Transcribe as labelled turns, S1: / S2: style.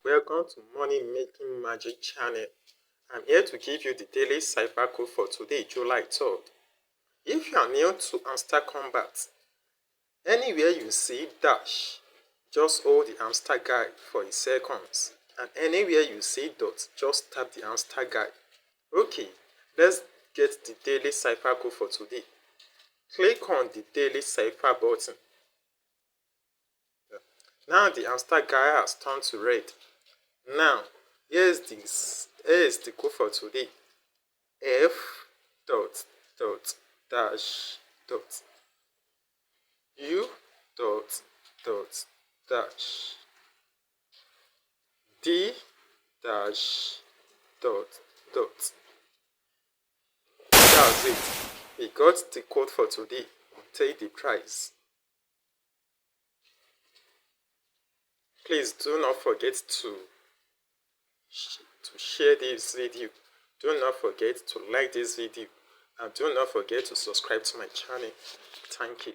S1: Welcome to Money Making Magic channel. I'm here to give you the daily cipher code for today, July 3rd. If you are new to Hamster Kombat, anywhere you see dash, just hold the hamster guide for a second. And anywhere you see dot, just tap the hamster guide. Okay, let's get the daily cipher code for today. Click on the daily cipher button. Now the hamster guide has turned to red. Now, here's the code for today. F dot dot dash dot U dot dot dash D dash dot dot. That's it. We got the code for today. Take the prize. Please do not forget to share this video. Do not forget to like this video. And do not forget to subscribe to my channel. Thank you.